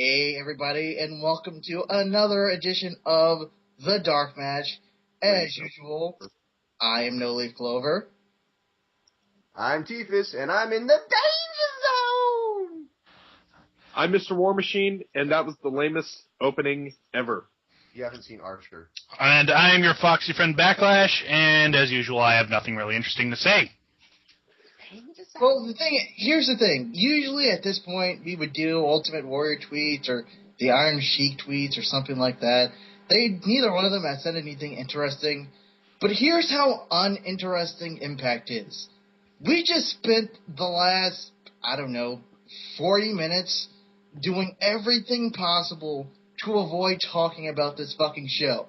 Hey everybody, and welcome to another edition of the Dark Match. As usual, I am No Leaf Clover. I'm Tiefus, and I'm in the danger zone! I'm Mr. War Machine, and that was the lamest opening ever. You haven't seen Archer. And I am your foxy friend Backlash, and as usual, I have nothing really interesting to say. Well, here's the thing. Usually at this point, we would do Ultimate Warrior tweets or the Iron Sheik tweets or something like that. Neither one of them has said anything interesting. But here's how uninteresting Impact is. We just spent the last, 40 minutes doing everything possible to avoid talking about this fucking show.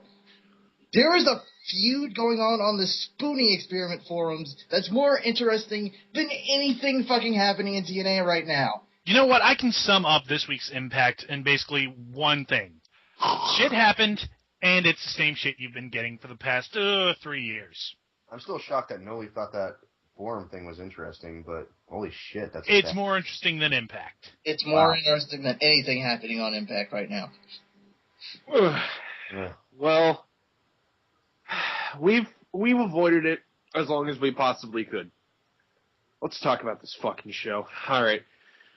There is a feud going on the Spoonie Experiment forums that's more interesting than anything fucking happening in TNA right now. You know what? I can sum up this week's Impact in basically one thing. Shit happened, and it's the same shit you've been getting for the past 3 years. I'm still shocked that Noli thought that forum thing was interesting, but holy shit, It's more interesting than Impact. It's more interesting than anything happening on Impact right now. Well, we've avoided it as long as we possibly could. Let's talk about this fucking show. All right.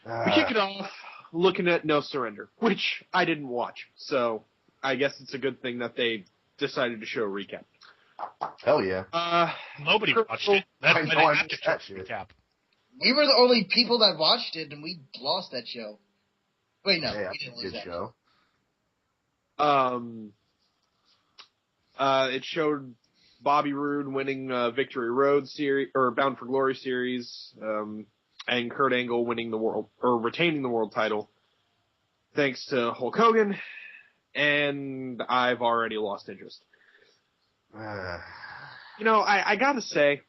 We kick it off looking at No Surrender, which I didn't watch, so I guess it's a good thing that they decided to show a recap. Hell yeah. Nobody watched it. I missed that shit. Recap. We were the only people that watched it, and we lost that show. Wait, no, Yeah, we didn't lose good that show. It showed Bobby Roode winning Victory Road series or Bound for Glory series, and Kurt Angle winning retaining the world title, thanks to Hulk Hogan. And I've already lost interest. I gotta say,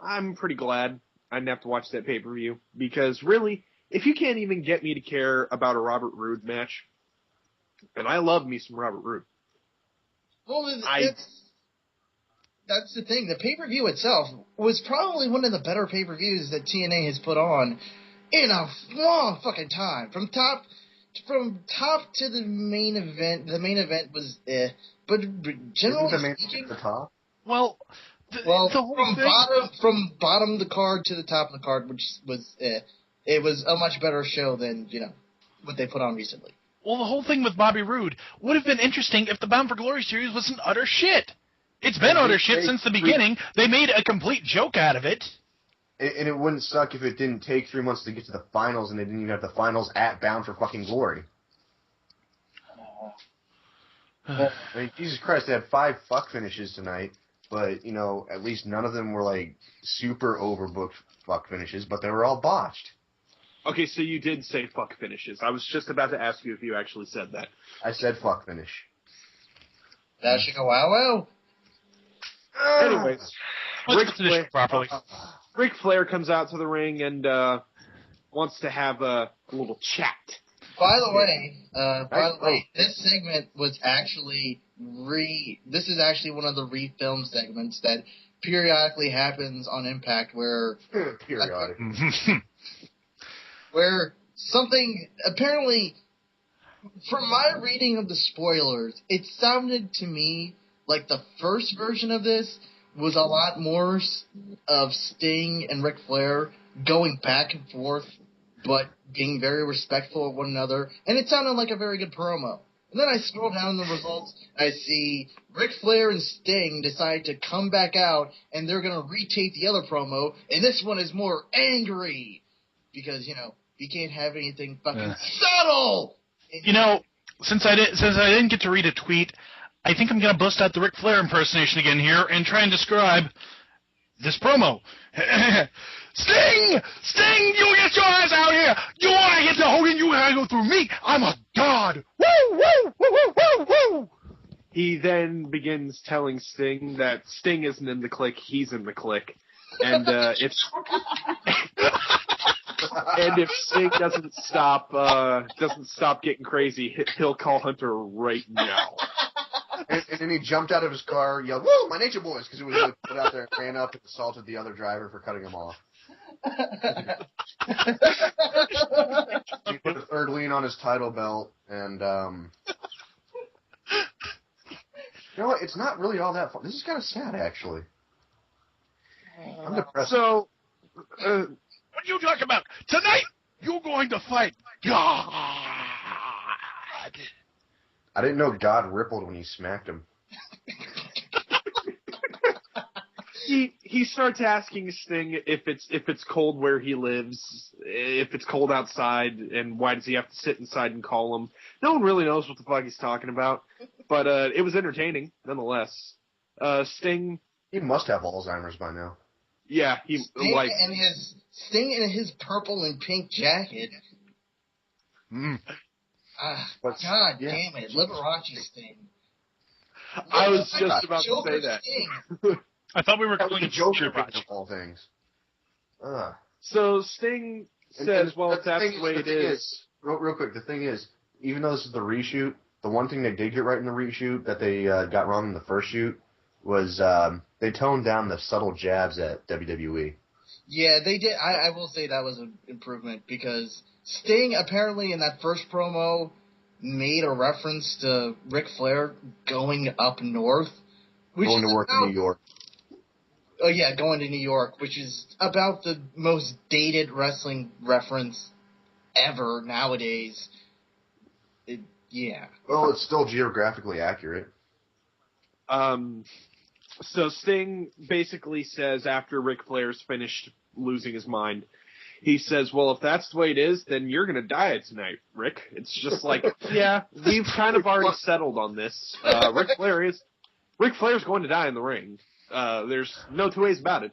I'm pretty glad I didn't have to watch that pay-per-view, because really, if you can't even get me to care about a Robert Roode match, and I love me some Robert Roode. Well, that's the thing. The pay-per-view itself was probably one of the better pay-per-views that TNA has put on in a long fucking time. From top to the main event was but generally speaking, the top? Well, the whole from bottom of the card to the top of the card, which was it was a much better show than what they put on recently. Well, the whole thing with Bobby Roode would have been interesting if the Bound for Glory series wasn't utter shit. It's been utter shit since the beginning. They made a complete joke out of it. And it wouldn't suck if it didn't take 3 months to get to the finals, and they didn't even have the finals at Bound for fucking Glory. I mean, Jesus Christ, they had 5 fuck finishes tonight, but, at least none of them were, super overbooked fuck finishes, but they were all botched. Okay, so you did say fuck finishes. I was just about to ask you if you actually said that. I said fuck finish. That should go wow. Anyways, Ric Flair comes out to the ring and wants to have a little chat. By the way, this segment was actually this is actually one of the refilmed segments that periodically happens on Impact where where something apparently, from my reading of the spoilers, it sounded to me like the first version of this was a lot more of Sting and Ric Flair going back and forth, but being very respectful of one another, and it sounded like a very good promo. And then I scroll down in the results, I see Ric Flair and Sting decide to come back out, and they're going to retape the other promo, and this one is more angry, because, you can't have anything fucking subtle! Since I didn't get to read a tweet, I think I'm going to bust out the Ric Flair impersonation again here and try and describe this promo. Sting! Sting! You get your ass out here! You want to get to Hogan, you gotta go through me! I'm a god! Woo! Woo! Woo! Woo! Woo! Woo! He then begins telling Sting that Sting isn't in the clique, he's in the clique. And if Sting doesn't stop getting crazy, he'll call Hunter right now. And then he jumped out of his car, yelled, "Woo, my Nature Boys!" because he was really put out there and ran up and assaulted the other driver for cutting him off. He put a third on his title belt, and you know what? It's not really all that fun. This is kind of sad, actually. I'm depressed. So, What are you talking about? Tonight, you're going to fight God. I didn't know God rippled when he smacked him. he starts asking Sting if it's cold where he lives, if it's cold outside, and why does he have to sit inside and call him? No one really knows what the fuck he's talking about, but it was entertaining nonetheless. Sting. He must have Alzheimer's by now. Yeah, Sting in his purple and pink jacket. God damn it, Liberace Sting. I was just about to say that. I thought we were calling it Joker Joker of all things. So Sting says, "Well, if that's the way it is." Real quick, the thing is, even though this is the reshoot, the one thing they did get right in the reshoot that they got wrong in the first shoot was they toned down the subtle jabs at WWE. Yeah, they did. I will say that was an improvement because Sting apparently in that first promo made a reference to Ric Flair going up north. Going to work in New York. Oh yeah, going to New York, which is about the most dated wrestling reference ever nowadays. Yeah. Well, it's still geographically accurate. So Sting basically says after Ric Flair's finished losing his mind, he says, "Well, if that's the way it is, then you're going to die tonight, Rick." It's just like, yeah, we've kind of already settled on this. Ric Flair's going to die in the ring. There's no two ways about it.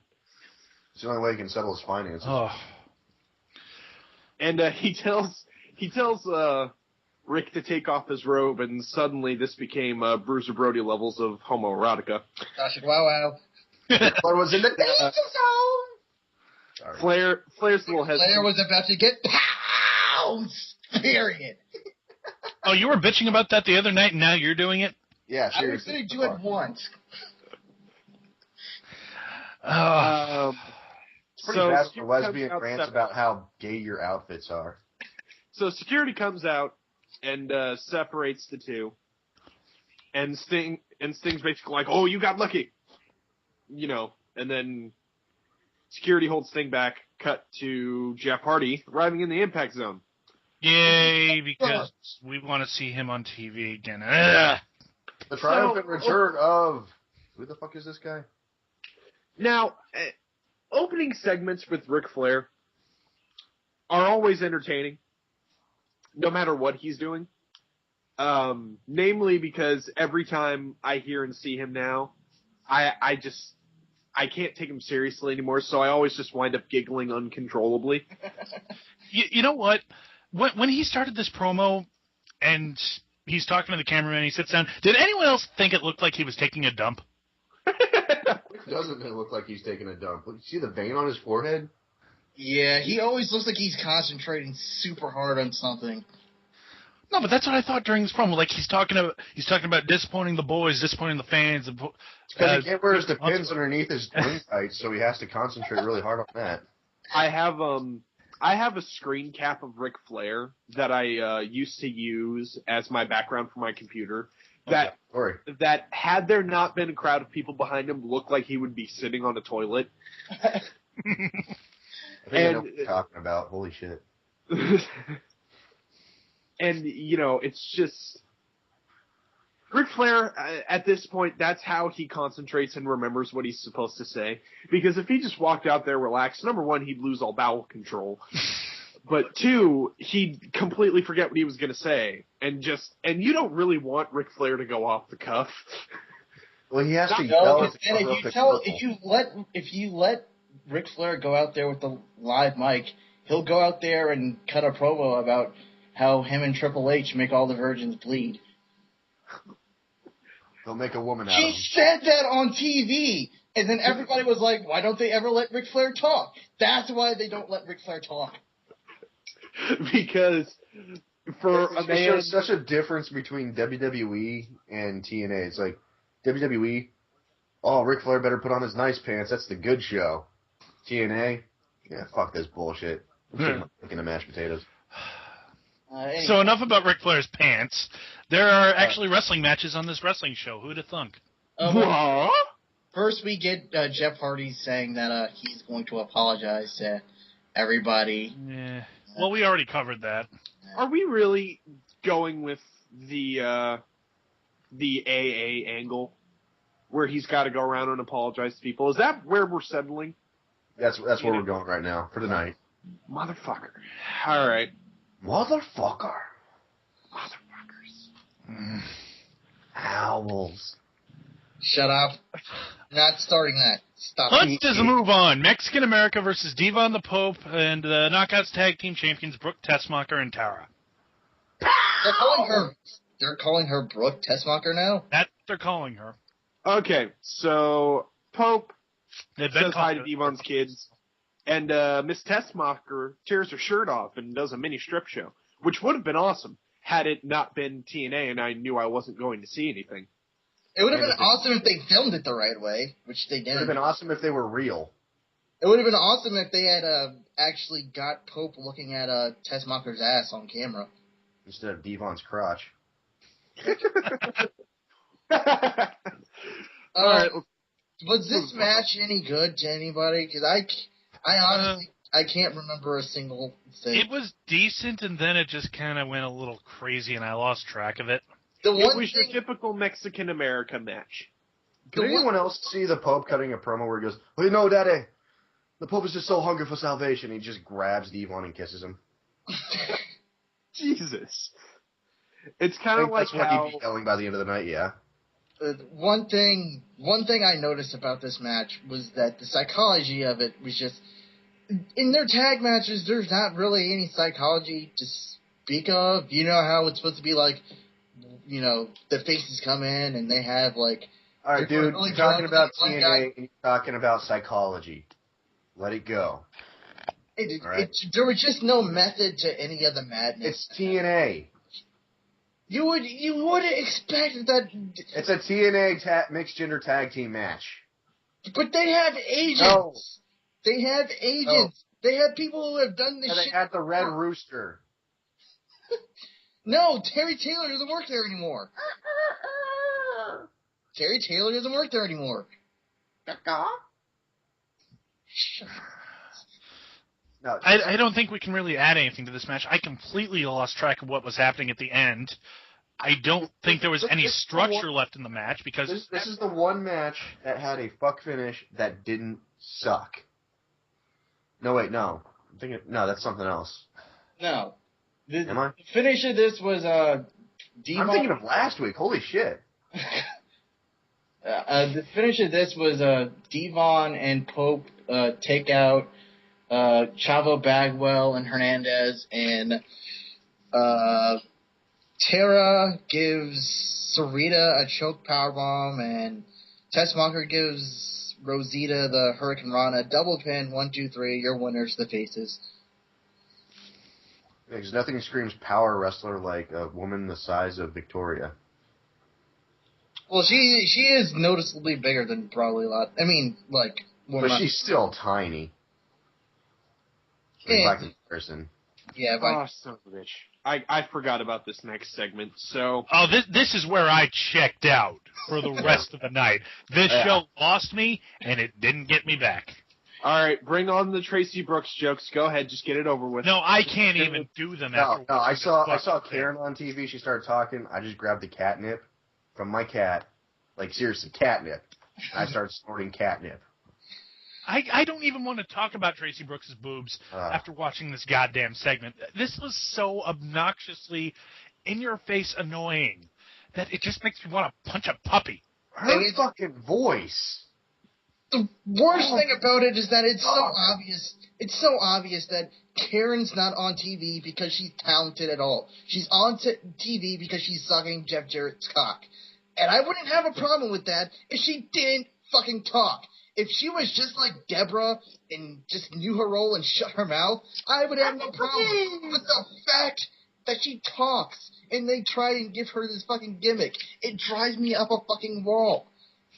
It's the only way he can settle his finances. Oh. And he tells Rick to take off his robe, and suddenly this became Bruiser Brody levels of homoerotica. Gosh, wow. Flair was in the danger zone. Flair's little head. Flair was about to get pounced. Period. Oh, you were bitching about that the other night, and now you're doing it? Yeah, I was going to do it once. It's pretty bad for lesbian rants about how gay your outfits are. So security comes out and separates the two, and Sting's basically like, "Oh, you got lucky," and then security holds Sting back. Cut to Jeff Hardy arriving in the Impact Zone. Yay! Because we want to see him on TV again. The triumphant return of who the fuck is this guy? Now, opening segments with Ric Flair are always entertaining, no matter what he's doing. Namely because every time I hear and see him now, I can't take him seriously anymore, so I always just wind up giggling uncontrollably. You know what? When he started this promo and he's talking to the cameraman, he sits down, did anyone else think it looked like he was taking a dump? Doesn't it look like he's taking a dump? You see the vein on his forehead? Yeah, he always looks like he's concentrating super hard on something. No, but that's what I thought during this promo. Like he's talking about disappointing the boys, disappointing the fans. Because he can't wear his pins underneath his twin tights, so he has to concentrate really hard on that. I have a screen cap of Ric Flair that I used to use as my background for my computer. That had there not been a crowd of people behind him, looked like he would be sitting on a toilet. I know what you're talking about. Holy shit. And, it's just... Ric Flair, at this point, that's how he concentrates and remembers what he's supposed to say. Because if he just walked out there relaxed, number one, he'd lose all bowel control. But two, he'd completely forget what he was going to say. And you don't really want Ric Flair to go off the cuff. Well, he has to yell at if you let Ric Flair go out there with the live mic, he'll go out there and cut a promo about how him and Triple H make all the virgins bleed. They'll make a woman out of him. He said that on TV, and then everybody was like, why don't they ever let Ric Flair talk? That's why they don't let Ric Flair talk. Because for a man... There's such a difference between WWE and TNA. It's like, WWE, oh, Ric Flair better put on his nice pants. That's the good show. TNA, yeah, fuck this bullshit. I'm taking the mashed potatoes. Anyway. So enough about Ric Flair's pants. There are actually wrestling matches on this wrestling show. Who'd have thunk? What? First, we get Jeff Hardy saying that he's going to apologize to everybody. Yeah. Well, we already covered that. Are we really going with the AA angle, where he's got to go around and apologize to people? Is that where we're settling? That's where we're going right now for tonight. Motherfucker. All right. Motherfucker. Motherfuckers. Owls. Shut up. Not starting that. Stop. Let's just move on. Mexican America versus Devon the Pope and the Knockouts Tag Team Champions Brooke Tessmacher and Tara. They're calling her Brooke Tessmacher now? That's what they're calling her. Okay, so Pope They've been says hi to calling Devon's kids, and Miss Tessmacher tears her shirt off and does a mini strip show, which would have been awesome had it not been TNA and I knew I wasn't going to see anything. It would have been awesome if they filmed it the right way, which they It would didn't. have been awesome if they were real. It would have been awesome if they had actually got Pope looking at Tessmacher's ass on camera. Instead of Devon's crotch. All right. Was this match any good to anybody? Because I honestly I can't remember a single thing. It was decent, and then it just kind of went a little crazy, and I lost track of it. The It one was your thing, typical Mexican America match. Did anyone else see the Pope cutting a promo where he goes, "Well, you know, Daddy, the Pope is just so hungry for salvation." He just grabs Devon and kisses him. Jesus. It's kind of like that's what how... he'd be yelling by the end of the night, yeah. one thing I noticed about this match was that the psychology of it was just in their tag matches. There's not really any psychology to speak of. You know how it's supposed to be like, you know, the faces come in and they have like. All right, dude, you're talking about TNA and you're talking about psychology. Let it go. There was just no method to any of the madness. It's TNA. You would expect that. It's a TNA mixed gender tag team match. But they have agents. No. They have agents. No. They have people who have done this shit. They had the Red Rooster. No, Terry Taylor doesn't work there anymore. Terry Taylor doesn't work there anymore. No, I don't think we can really add anything to this match. I completely lost track of what was happening at the end. I don't think there was any structure left in the match because... This is the one match that had a fuck finish that didn't suck. No, wait, no. No, that's something else. No. Am I? The finish of this was I'm thinking of last week. Holy shit. The finish of this was Devon and Pope take out Chavo Bagwell and Hernandez, and Tara gives Sarita a choke powerbomb, and Tessmacher gives Rosita the Hurricane Rana. Double pin, 1, 2, 3. Your winners, the faces. Because nothing screams power wrestler like a woman the size of Victoria. Well, she is noticeably bigger than probably a lot. I mean, like... But she's still tiny. By comparison. Yeah, Oh, son of a bitch. I forgot about this next segment, so... Oh, this is where I checked out for the rest of the night. This show lost me, and it didn't get me back. All right, bring on the Tracy Brooks jokes. Go ahead, just get it over with. No, I can't even do them. No, I saw Karen on TV. She started talking. I just grabbed the catnip from my cat. Like, seriously, catnip. I started snorting catnip. I don't even want to talk about Tracy Brooks' boobs after watching this goddamn segment. This was so obnoxiously in-your-face annoying that it just makes me want to punch a puppy. Her fucking voice. The worst thing about it is that it's so obvious. It's so obvious that Karen's not on TV because she's talented at all. She's on TV because she's sucking Jeff Jarrett's cock. And I wouldn't have a problem with that if she didn't fucking talk. If she was just like Deborah and just knew her role and shut her mouth, I would have no problem. But the fact that she talks and they try and give her this fucking gimmick, it drives me up a fucking wall.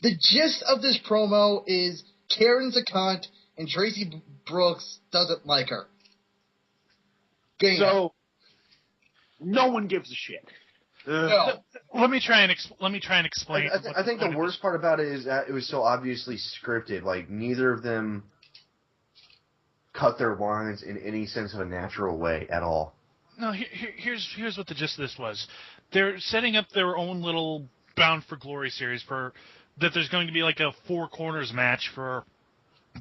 The gist of this promo is Karen's a cunt and Tracy Brooks doesn't like her. Bingo. No one gives a shit. No. Let me try and explain. I think the worst part about it is that it was so obviously scripted. Like, neither of them cut their lines in any sense of a natural way at all. No, here's what the gist of this was. They're setting up their own little Bound for Glory series for that. There's going to be like a 4 corners match for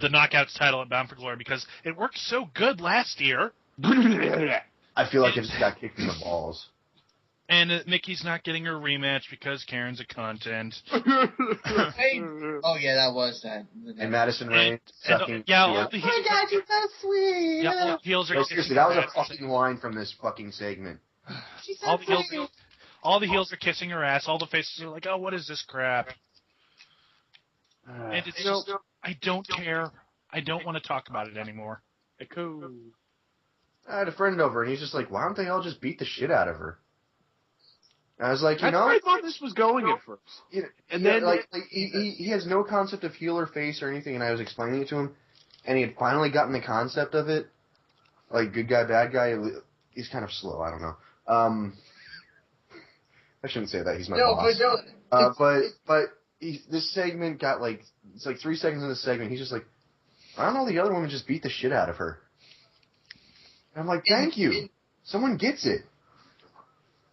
the Knockouts title at Bound for Glory because it worked so good last year. I feel like it just got kicked in the balls. And Mickey's not getting her rematch because Karen's a cunt. And oh yeah, that was that. And Madison Rain sucking. Yeah, oh my God, you're so sweet. Yeah, all the heels are. No, seriously, that was a fucking line from this fucking segment. She's so all the heels are kissing her ass. All the faces are like, "Oh, what is this crap?" And it's just, I don't care. I don't want to talk about it anymore. I had a friend over, and he's just like, "Why don't they all just beat the shit out of her?" And I was like, That's where I thought this was going at first. You know, And then, he has no concept of heel or face or anything, and I was explaining it to him, and he had finally gotten the concept of it. Like, good guy, bad guy, he's kind of slow, I don't know. I shouldn't say that, he's my boss. But this segment got it's like 3 seconds in this segment, he's just like, I don't know, the other woman just beat the shit out of her. And I'm like, thank you. Someone gets it.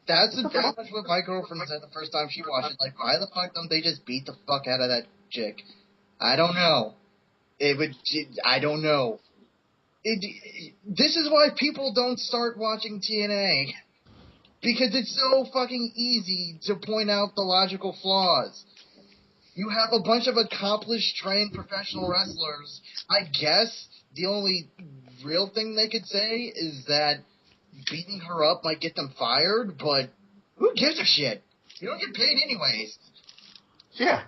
That's pretty much what my girlfriend said the first time she watched it. Like, why the fuck don't they just beat the fuck out of that chick? I don't know. I don't know. This is why people don't start watching TNA. Because it's so fucking easy to point out the logical flaws. You have a bunch of accomplished, trained professional wrestlers. I guess the only real thing they could say is that beating her up might get them fired, but who gives a shit? You don't get paid anyways. Yeah.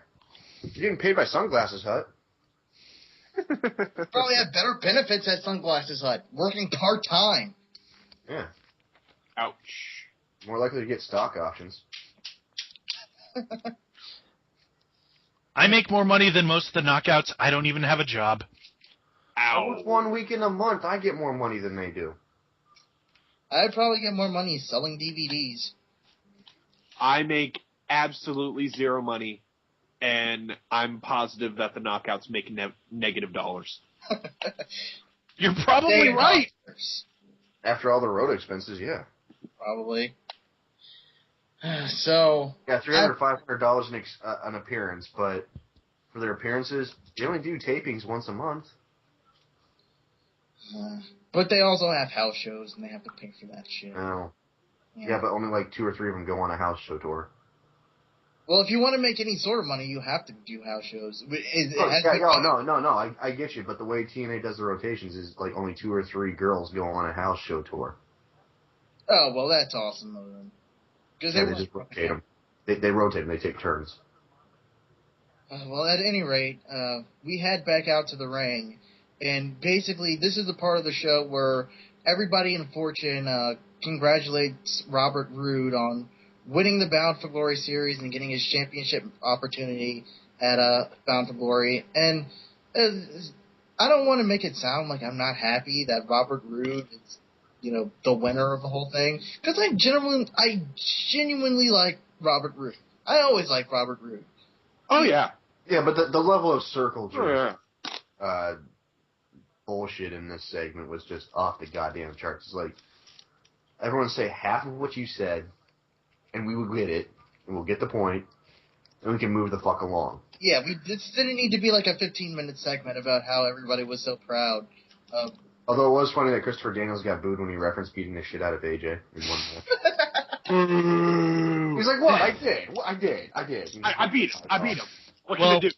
You're getting paid by Sunglasses Hut. Probably have better benefits at Sunglasses Hut. Working part-time. Yeah. Ouch. More likely to get stock options. I make more money than most of the Knockouts. I don't even have a job. Ow. It's 1 week in a month. I get more money than they do. I'd probably get more money selling DVDs. I make absolutely zero money, and I'm positive that the Knockouts make negative dollars. You're probably right. After all the road expenses, yeah. Probably. So Yeah, $300, $500 an appearance, but for their appearances, they only do tapings once a month. But they also have house shows, and they have to pay for that shit. Oh. Yeah, but only like 2 or 3 of them go on a house show tour. Well, if you want to make any sort of money, you have to do house shows. No, I get you, but the way TNA does the rotations is like only 2 or 3 girls go on a house show tour. Oh, well, that's awesome of them. Because they just rotate them. They rotate them. They take turns. Well, at any rate, we head back out to the ring, and basically this is the part of the show where everybody in Fortune congratulates Robert Roode on winning the Bound for Glory series and getting his championship opportunity at Bound for Glory. And I don't want to make it sound like I'm not happy that Robert Roode is, the winner of the whole thing, because I genuinely like Robert Roode. I always like Robert Roode. Oh, yeah. Yeah, but the level of circle jerk bullshit in this segment was just off the goddamn charts. It's like, everyone say half of what you said, and we will get it, and we'll get the point, and we can move the fuck along. Yeah, this didn't need to be like a 15-minute segment about how everybody was so proud of... Although it was funny that Christopher Daniels got booed when he referenced beating the shit out of AJ in one match. He's like, what? I did. I beat him. What can I do?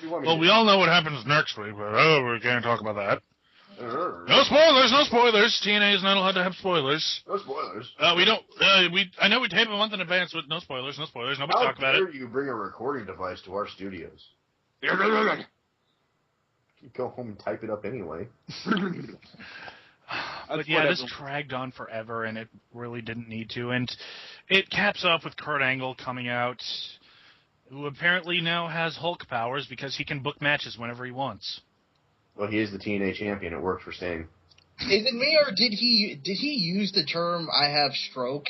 Well, we all know what happens next week, but we can't talk about that. No spoilers. TNA is not allowed to have spoilers. No spoilers. We don't. I know we tape a month in advance, but no spoilers. Nobody talk about it. How dare you bring a recording device to our studios? You go home and type it up anyway. But yeah, this dragged on forever, and it really didn't need to. And it caps off with Kurt Angle coming out, who apparently now has Hulk powers because he can book matches whenever he wants. Well, he is the TNA champion. It worked for Sting. Is it me, or did he use the term "I have stroke"?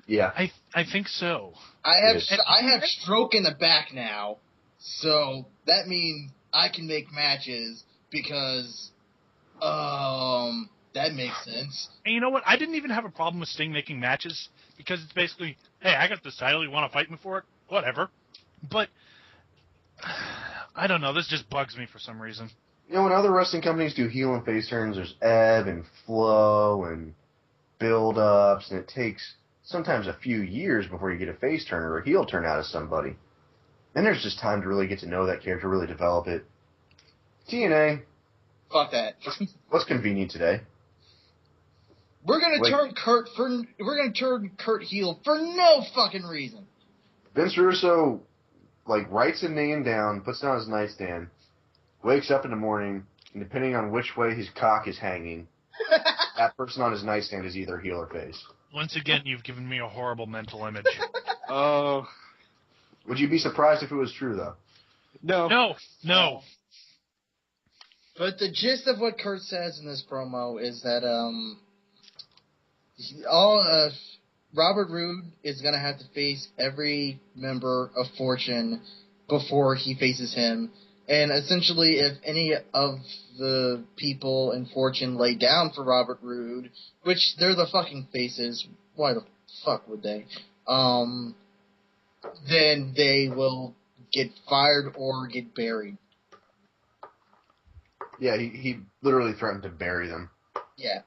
Yeah. I think so. I Yes. have stroke in the back now, so that means I can make matches because that makes sense. And you know what? I didn't even have a problem with Sting making matches because it's basically, hey, I got this title. You want to fight me for it? Whatever. But I don't know. This just bugs me for some reason. You know, when other wrestling companies do heel and face turns, there's ebb and flow and build-ups, and it takes sometimes a few years before you get a face turn or a heel turn out of somebody. Then there's just time to really get to know that character, really develop it. TNA. Fuck that. What's convenient today? We're gonna turn Kurt heel for no fucking reason. Vince Russo, writes a name down, puts it on his nightstand, wakes up in the morning, and depending on which way his cock is hanging, that person on his nightstand is either heel or face. Once again, you've given me a horrible mental image. Oh. Would you be surprised if it was true, though? No. But the gist of what Kurt says in this promo is that Robert Roode is going to have to face every member of Fortune before he faces him. And essentially, if any of the people in Fortune lay down for Robert Roode, which they're the fucking faces, why the fuck would they? Then they will get fired or get buried. Yeah, he literally threatened to bury them. Yeah.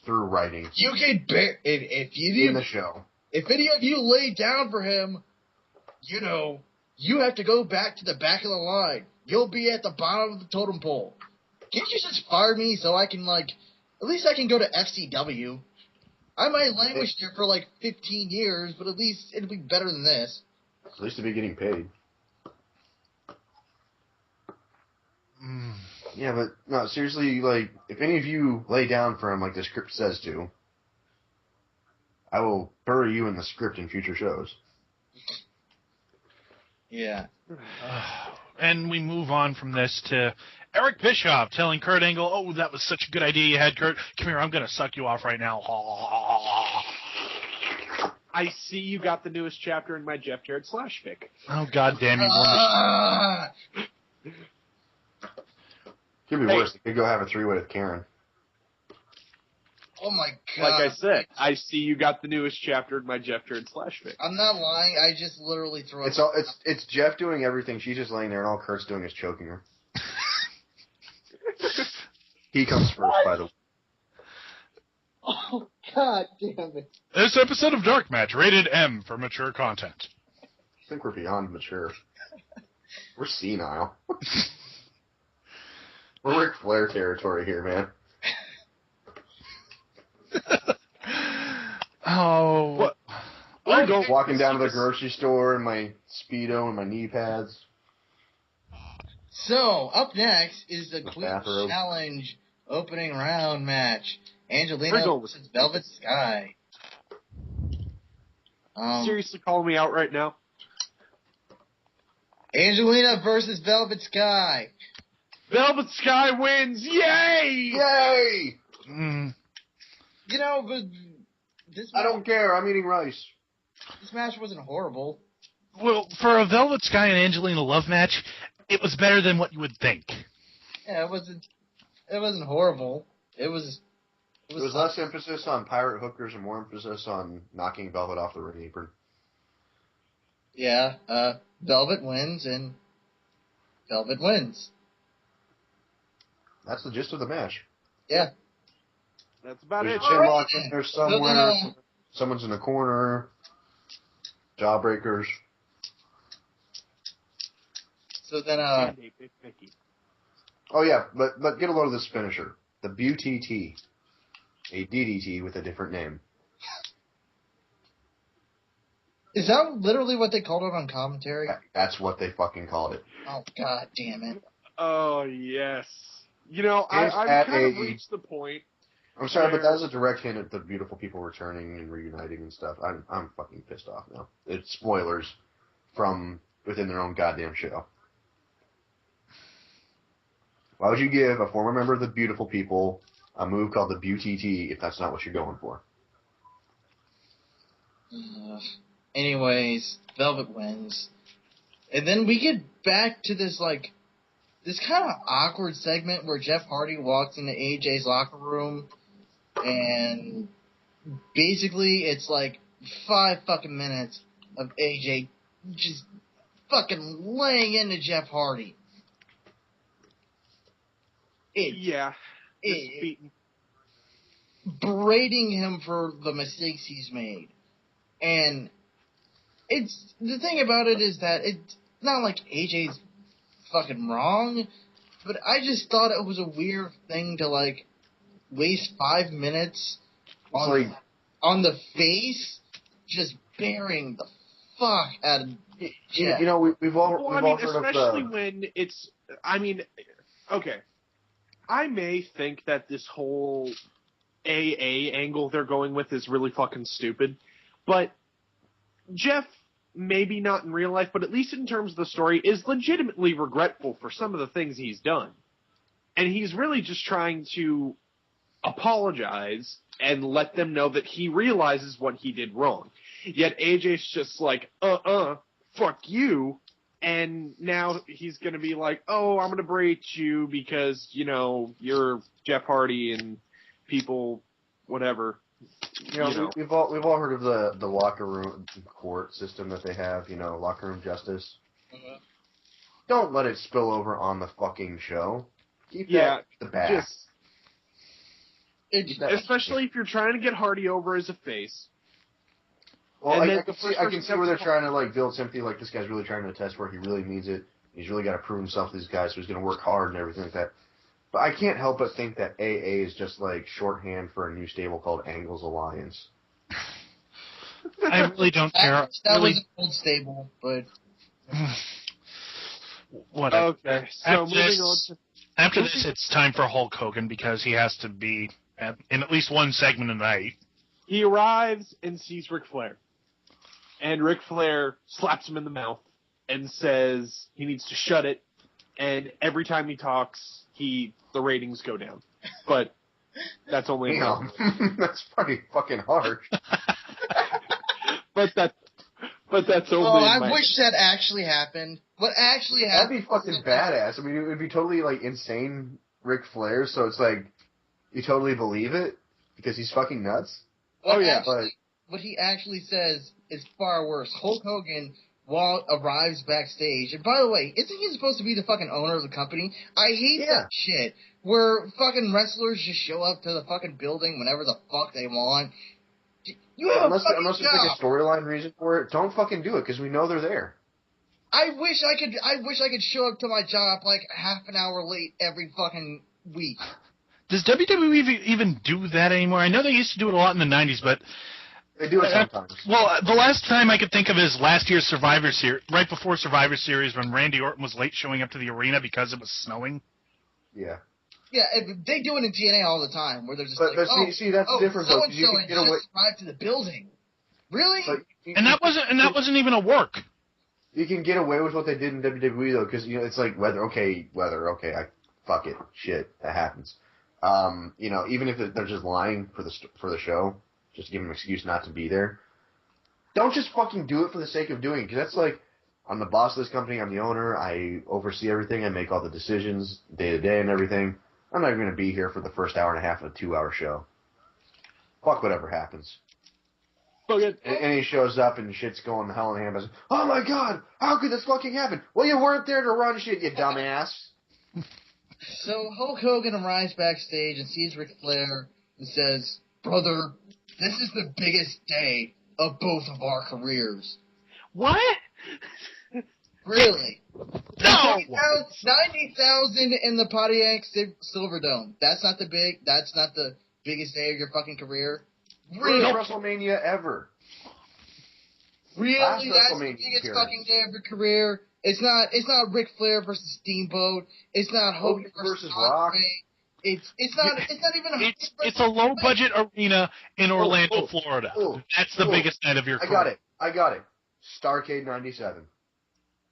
Through writing. You get buried In the show. If any of you lay down for him, you have to go back to the back of the line. You'll be at the bottom of the totem pole. Can't you just fire me so I can, at least I can go to FCW? I might languish there for, 15 years, but at least it'll be better than this. At least to be getting paid. Yeah, but, no, seriously, if any of you lay down for him like the script says to, I will bury you in the script in future shows. Yeah. And we move on from this to Eric Bischoff telling Kurt Angle, oh, that was such a good idea you had, Kurt. Come here, I'm going to suck you off right now. I see you got the newest chapter in my Jeff Jarrett / fic. Oh, God damn you. Could be worse. They could go have a three-way with Karen. Oh, my God. Like I said, I see you got the newest chapter in my Jeff Jarrett / fic. I'm not lying. I just literally threw up. It's Jeff doing everything. She's just laying there, and all Kurt's doing is choking her. He comes first, by the way. Oh, God damn it. This episode of DarkMatch, rated M for mature content. I think we're beyond mature. We're senile. We're Ric Flair territory here, man. Oh. What? Walking down to the grocery store in my Speedo and my knee pads. So, up next is the Queen bathrobe. Challenge opening round match. Angelina versus Velvet Sky. Seriously calling me out right now? Angelina versus Velvet Sky. Velvet Sky wins! Yay! Yay! But this I don't care. I'm eating rice. This match wasn't horrible. Well, for a Velvet Sky and Angelina love match, it was better than what you would think. Yeah, it wasn't horrible. It was less emphasis on pirate hookers and more emphasis on knocking Velvet off the ring apron. Yeah, Velvet wins, and Velvet wins. That's the gist of the match. Yeah. That's about There's it. a chin lock in there somewhere. Someone's in the corner. Jawbreakers. So then, Oh yeah, but get a load of this finisher. The BUTT. A DDT with a different name. is that literally what they called it on commentary? That's what they fucking called it. Oh, God damn it. Oh, yes. I've kind of reached the point. I'm sorry, but that was a direct hint at the beautiful people returning and reuniting and stuff. I'm fucking pissed off now. It's spoilers from within their own goddamn show. Why would you give a former member of the beautiful people a move called the BTT if that's not what you're going for. Anyways, Velvet wins. And then we get back to this, this kind of awkward segment where Jeff Hardy walks into AJ's locker room, and basically it's 5 fucking minutes of AJ just fucking laying into Jeff Hardy. Berating him for the mistakes he's made. And the thing about it is that it's not like AJ's fucking wrong, but I just thought it was a weird thing to waste 5 minutes on the face just bearing the fuck out of Jeff. We've all heard especially of when it's. Okay. I may think that this whole AA angle they're going with is really fucking stupid, but Jeff, maybe not in real life, but at least in terms of the story, is legitimately regretful for some of the things he's done. And he's really just trying to apologize and let them know that he realizes what he did wrong. Yet AJ's just fuck you. And now he's going to be like, oh, I'm going to berate you because, you're Jeff Hardy and people, whatever. We've all heard of the locker room court system that they have, locker room justice. Mm-hmm. Don't let it spill over on the fucking show. Keep that in the back. Especially if you're trying to get Hardy over as a face. Well, I can see where they're trying to build sympathy. This guy's really trying to test where he really means it. He's really got to prove himself to these guys, so he's going to work hard and everything like that. But I can't help but think that AA is just shorthand for a new stable called Angles Alliance. I really don't care. That was an old stable, but whatever. Okay, so moving on. After this, it's time for Hulk Hogan because he has to be in at least one segment a night. He arrives and sees Ric Flair. And Ric Flair slaps him in the mouth and says he needs to shut it. And every time he talks, the ratings go down. But that's only a compliment. That's pretty fucking harsh. but that's only. Oh, I wish that actually happened. What actually happened? That'd be fucking badass. I mean, it would be totally insane Ric Flair. So it's you totally believe it because he's fucking nuts. What he actually says is far worse. Hulk Hogan arrives backstage, and by the way, isn't he supposed to be the fucking owner of the company? I hate that shit where fucking wrestlers just show up to the fucking building whenever the fuck they want. You have unless there's a storyline reason for it, don't fucking do it because we know they're there. I wish I could show up to my job half an hour late every fucking week. Does WWE even do that anymore? I know they used to do it a lot in the 90s, but they do it sometimes. Well, the last time I could think of is last year's Survivor Series, right before Survivor Series, when Randy Orton was late showing up to the arena because it was snowing. Yeah. Yeah, they do it in TNA all the time, where they're just see, that's different though. So and so just arrived to the building. Really? And that wasn't even a work. You can get away with what they did in WWE though, because it's weather. Okay, fuck it, shit, that happens. Even if they're just lying for the show, just to give them an excuse not to be there. Don't just fucking do it for the sake of doing it, because that's I'm the boss of this company, I'm the owner, I oversee everything, I make all the decisions day to day and everything. I'm not even going to be here for the first hour and a half of a 2-hour show. Fuck whatever happens. Okay. And he shows up and shit's going to hell in a handbasket. Oh my god, how could this fucking happen? Well, you weren't there to run shit, you dumbass. So Hulk Hogan arrives backstage and sees Ric Flair and says, "Brother, this is the biggest day of both of our careers." What? Really? No! 90,000 in the Pontiac Silverdome. That's not the biggest day of your fucking career? Really? WrestleMania ever. Really? That's the biggest fucking day of your career? It's not Ric Flair versus Steamboat. It's not Hogan versus Rock. It's not even it's a low budget arena in Orlando, Florida. That's the biggest night of your career. I got it. Starrcade 97.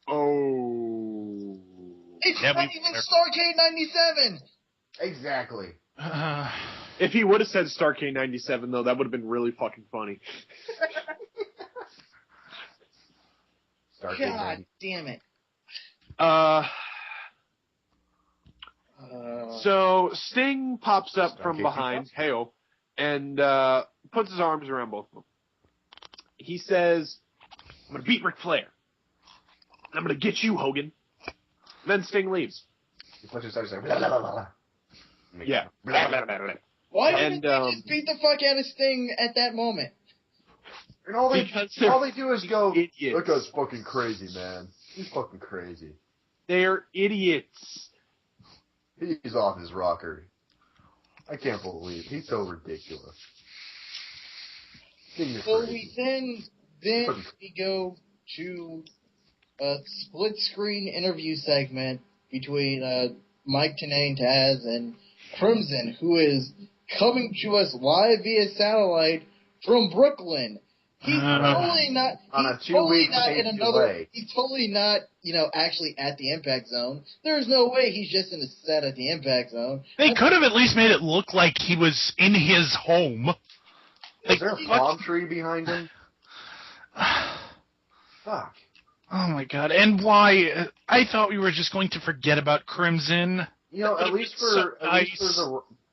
Oh. It's not even Starrcade 97. Exactly. If he would have said Starrcade 97, though, that would have been really fucking funny. God damn it. So Sting pops up from behind, hey-oh, and puts his arms around both of them. He says, I'm going to beat Ric Flair. I'm going to get you, Hogan. Then Sting leaves. He puts his arms like, blah, blah, blah, blah. Yeah. Blah, blah, blah, blah. Why didn't they just beat the fuck out of Sting at that moment? And all they do is go, idiots. That guy's fucking crazy, man. He's fucking crazy. They're idiots. He's off his rocker. I can't believe he's so ridiculous. So we then we go to a split screen interview segment between Mike Tenay and Taz and Crimson, who is coming to us live via satellite from Brooklyn. He's totally not on a 2-week delay. He's totally not, actually at the Impact Zone. There's no way he's just in a set at the Impact Zone. They could have at least made it look like he was in his home. Is there a palm tree behind him? Fuck. Oh my god! And why? I thought we were just going to forget about Crimson. At least for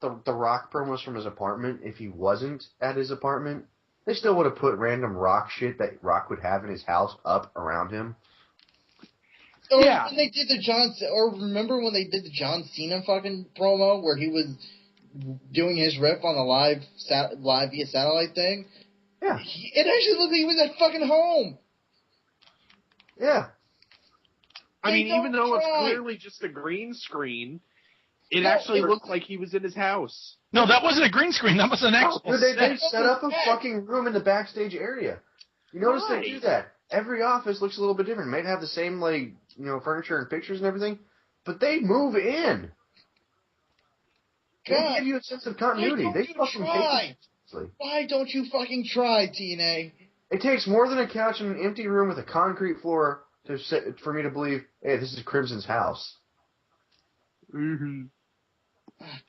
the Rock promos from his apartment, if he wasn't at his apartment, they still would have put random Rock shit that Rock would have in his house up around him. Yeah. When they did remember when they did the John Cena fucking promo where he was doing his riff on the live via satellite thing? Yeah. It actually looked like he was at fucking home. Yeah. I mean, even though it's clearly just a green screen, it actually looked like he was in his house. No, that wasn't a green screen. That was an actual set. They set up a fucking room in the backstage area. You notice they do that. Every office looks a little bit different. It might have the same, furniture and pictures and everything, but they move in. They give you a sense of continuity. They fucking take it. Why don't you fucking try, TNA? It takes more than a couch in an empty room with a concrete floor for me to believe, hey, this is Crimson's house. Mm-hmm.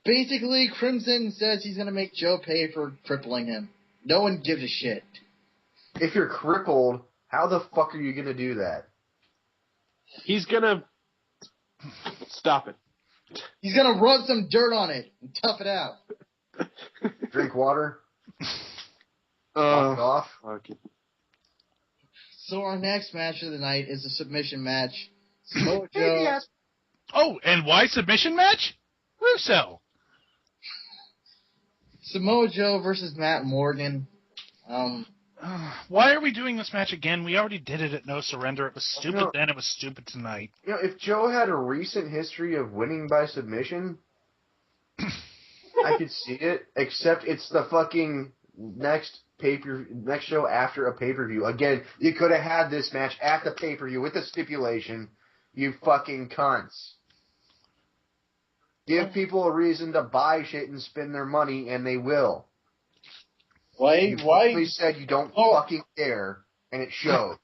Basically, Crimson says he's going to make Joe pay for crippling him. No one gives a shit. If you're crippled, how the fuck are you going to do that? He's going to... Stop it. He's going to rub some dirt on it and tough it out. Drink water. Walk it off. Okay. So our next match of the night is a submission match. Samoa Joe. Oh, and why submission match? Russo. Samoa Joe versus Matt Morgan. Why are we doing this match again? We already did it at No Surrender. It was stupid then. It was stupid tonight. If Joe had a recent history of winning by submission, I could see it. Except it's the fucking next show after a pay-per-view. Again, you could have had this match at the pay-per-view with the stipulation. You fucking cunts. Give people a reason to buy shit and spend their money, and they will. Why? You said you don't fucking care, and it shows.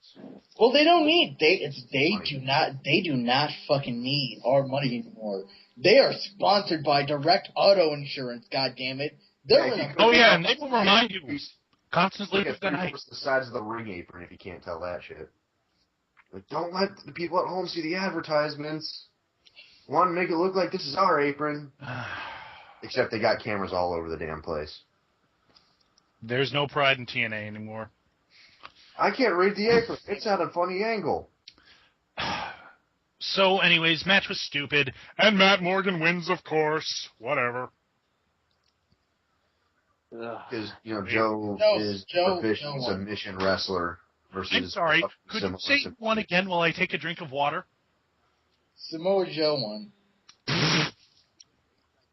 Well, they don't need they do not fucking need our money anymore. They are sponsored by Direct Auto Insurance. God damn it! And they will remind you constantly. Look at the sides of the ring apron if you can't tell that shit. Don't let the people at home see the advertisements. Want to make it look like this is our apron. Except they got cameras all over the damn place. There's no pride in TNA anymore. I can't read the apron. It's at a funny angle. So, anyways, match was stupid. And Matt Morgan wins, of course. Whatever. Because, Joe is a proficient submission wrestler versus... I'm sorry. Could you say one again while I take a drink of water? Samoa Joe won.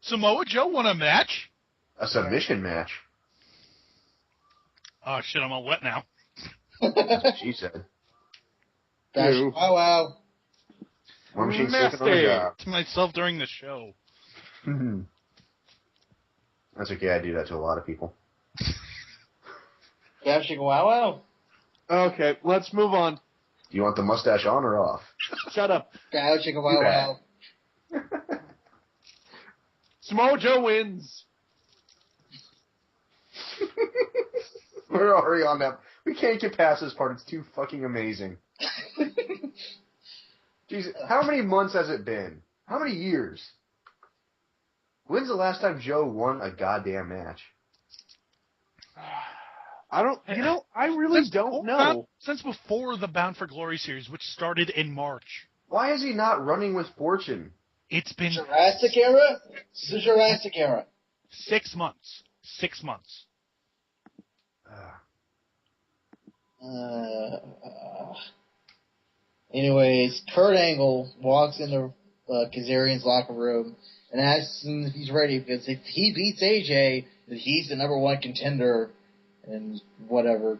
Samoa Joe won a match? A submission match. Oh, shit, I'm all wet now. That's what she said. Wow. War Machine's taking on the job. To myself during the show. That's okay, I do that to a lot of people. Wow. Okay, let's move on. Do you want the mustache on or off? Shut up. Wow. Samoa Joe wins. We're already on that. We can't get past this part. It's too fucking amazing. Jesus, how many months has it been? How many years? When's the last time Joe won a goddamn match? I don't. I really don't know. Since before the Bound for Glory series, which started in March. Why is he not running with fortune? It's been Jurassic era? It's the Jurassic era. 6 months. 6 months. Anyways, Kurt Angle walks into Kazarian's locker room and asks him if he's ready, because if he beats AJ, then he's the #1 contender and whatever.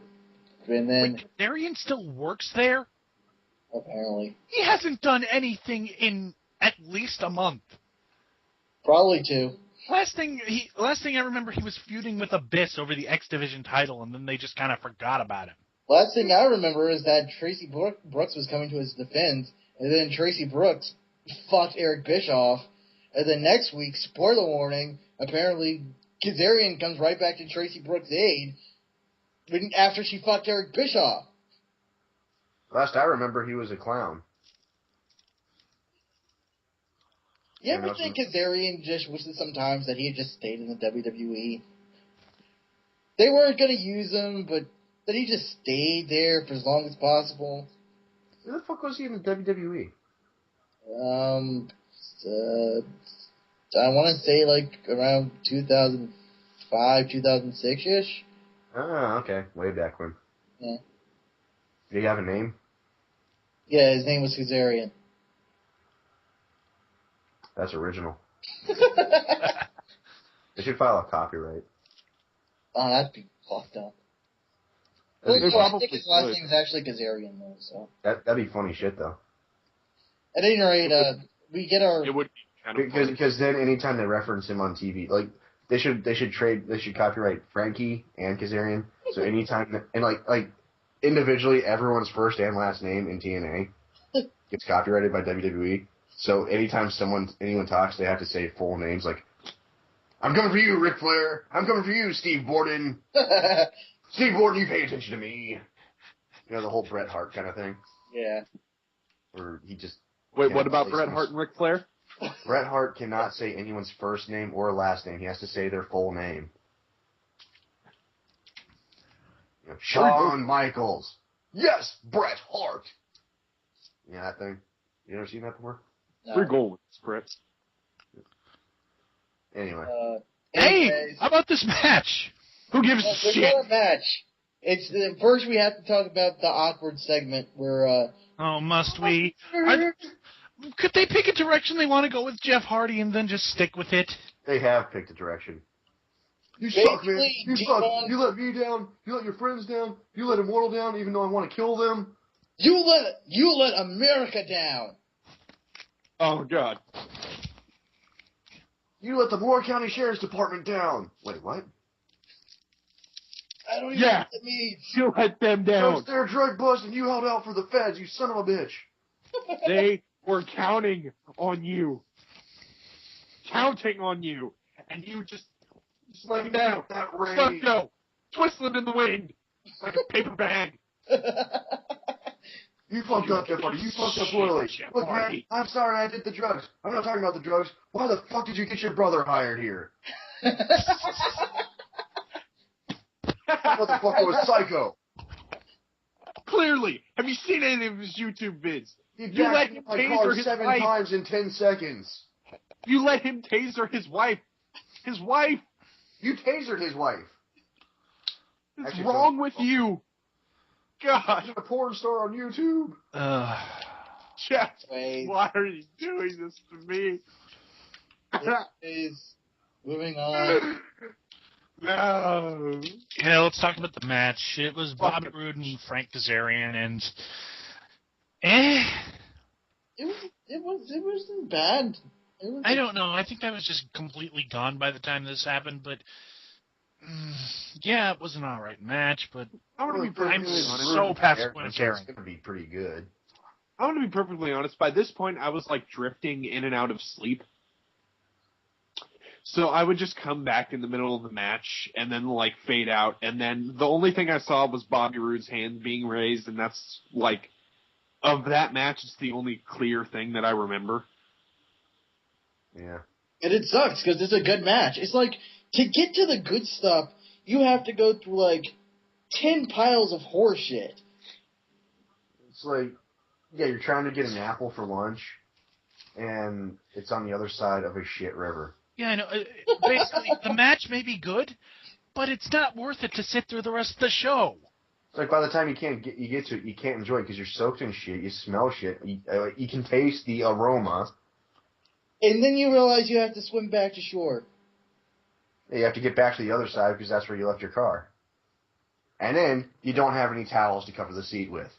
And then... Wait, Kazarian still works there? Apparently. He hasn't done anything in at least a month. Probably 2. Last thing I remember, he was feuding with Abyss over the X Division title, and then they just kind of forgot about him. Last thing I remember is that Tracy Brooks was coming to his defense, and then Tracy Brooks fucked Eric Bischoff, and then next week, spoiler warning, apparently Kazarian comes right back to Tracy Brooks' aid after she fucked Eric Bischoff. Last I remember, he was a clown. You ever think Kazarian just wishes sometimes that he had just stayed in the WWE? They weren't going to use him, but that he just stayed there for as long as possible. Who the fuck was he in the WWE? I want to say like around 2005, 2006-ish. Ah, okay. Way back when. Yeah. Did he have a name? Yeah, his name was Kazarian. That's original. They should file a copyright. Oh, that'd be fucked up. I think his last name is actually Kazarian, though, so. That'd be funny shit, though. At any rate, we get our... It would be kind of funny. Because then anytime they reference him on TV, like, they should copyright Frankie and Kazarian, so anytime, and like, individually, everyone's first and last name in TNA gets copyrighted by WWE. So anytime anyone talks, they have to say full names, like, I'm coming for you, Ric Flair. I'm coming for you, Steve Borden. Steve Borden, you pay attention to me. You know, the whole Bret Hart kind of thing. Yeah. Or he just... Wait, what about Bret Hart and Ric Flair? Bret Hart cannot say anyone's first name or last name. He has to say their full name. You know, Shawn Michaels. Yes, Bret Hart. Yeah, that thing. You ever seen that before? No. 3 goals, Bret. Anyway. Hey, how about this match? Who gives a shit? Before match, first we have to talk about the awkward segment where... Oh, must we? Could they pick a direction they want to go with Jeff Hardy and then just stick with it? They have picked a direction. You suck, man. You suck. You let me down. You let your friends down. You let Immortal down, even though I want to kill them. You let America down. Oh, God. You let the Moore County Sheriff's Department down. Wait, what? I don't even know what that means. You let them That down. was their drug bust and you held out for the feds, you son of a bitch. They were counting on you. Counting on you. And you just let them down. That Ray. Stuck go. Twisted in the wind. Like a paper bag. You fucked up, Jeff Hardy. You fucked up royally. Jeff Look, man, Hardy. I'm sorry I did the drugs. I'm not talking about the drugs. Why the fuck did you get your brother hired here? Motherfucker was psycho. Clearly. Have you seen any of his YouTube vids? He You let backed him my taser car his 7 wife. times in 10 seconds. You let him taser his wife. His wife. You tasered his wife. What's Actually, wrong so- with you? God. She's a porn star on YouTube. Jeff, Wait. why are you doing this to me? Anyways, moving on. No. Yeah, let's talk about the match. It was Bobby Roode and Frank Kazarian, and It wasn't bad. I don't know. I think I was just completely gone by the time this happened, but yeah, it was an alright match, but I'm gonna be I'm perfectly honest. so past the point of It's caring. going to be pretty good. I'm gonna be perfectly honest. By this point, I was like drifting in and out of sleep. So I would just come back in the middle of the match and then, like, fade out. And then the only thing I saw was Bobby Roode's hand being raised, and that's, like, of that match, it's the only clear thing that I remember. Yeah. And it sucks, because it's a good match. It's like, to get to the good stuff, you have to go through, like, 10 piles of horse shit. It's like, yeah, you're trying to get an apple for lunch, and it's on the other side of a shit river. Yeah, I know. Basically, the match may be good, but it's not worth it to sit through the rest of the show. It's like by the time you get to it, you can't enjoy it because you're soaked in shit, you smell shit, you can taste the aroma. And then you realize you have to swim back to shore. You have to get back to the other side because that's where you left your car. And then you don't have any towels to cover the seat with.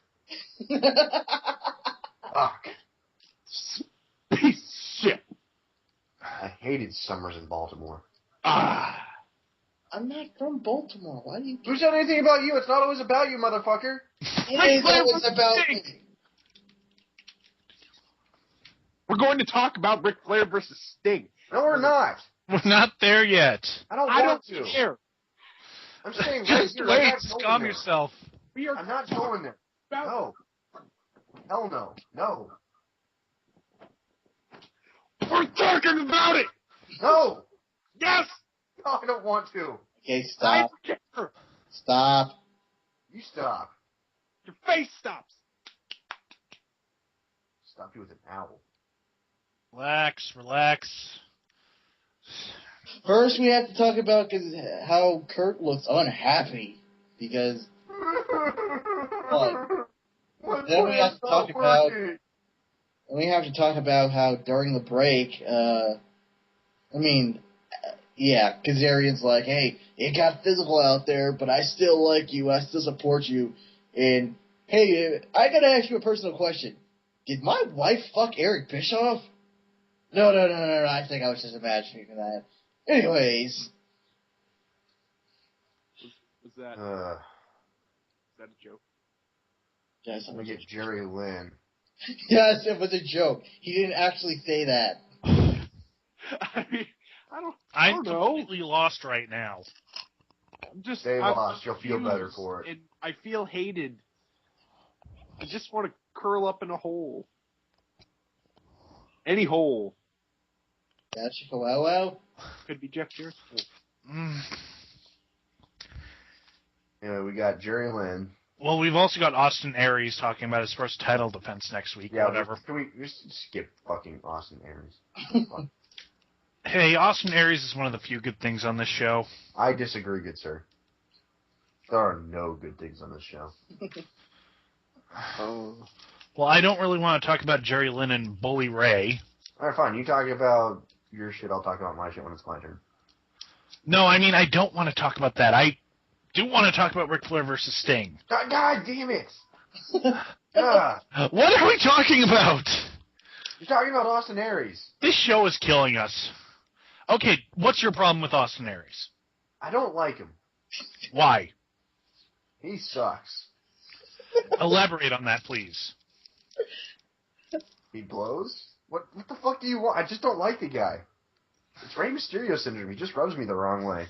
Fuck. Piece of shit. I hated summers in Baltimore. I'm not from Baltimore. Why do you... Who said anything about you? It's not always about you, motherfucker. It is always about me. We're going to talk about Ric Flair versus Sting. No, we're not. We're not there yet. I don't want to. Care. I'm staying right Just here. wait. Calm yourself. I'm not going there. No. Hell no. No. We're talking about it. No. Yes. No, I don't want to. Okay, stop. I don't care. Stop. You stop. Your face stops. Stop you with an owl. Relax. First, we have to talk about how Kurt looks unhappy because. Then we have to talk about. We have to talk about how during the break, Kazarian's like, hey, it got physical out there, but I still like you, I still support you, and hey, I gotta ask you a personal question. Did my wife fuck Eric Bischoff? No, I think I was just imagining that. Anyways. Was that a joke? Yes, I'm gonna get Jerry Lynn. Yes, it was a joke. He didn't actually say that. I'm completely lost right now. Stay lost. You'll feel better for it. And I feel hated. I just want to curl up in a hole. Any hole. Gotcha, wow. Could be Jeff Jarrett's hole. Anyway, we got Jerry Lynn. Well, we've also got Austin Aries talking about his first title defense next week. Yeah, whatever. Can we just skip fucking Austin Aries? Hey, Austin Aries is one of the few good things on this show. I disagree, good sir. There are no good things on this show. Well, I don't really want to talk about Jerry Lynn and Bully Ray. All right, fine. You talk about your shit. I'll talk about my shit when it's my turn. No, I mean, I don't want to talk about that. I do want to talk about Ric Flair versus Sting. God damn it! What are we talking about? You're talking about Austin Aries. This show is killing us. Okay, what's your problem with Austin Aries? I don't like him. Why? He sucks. Elaborate on that, please. He blows? What the fuck do you want? I just don't like the guy. It's Rey Mysterio syndrome. He just rubs me the wrong way.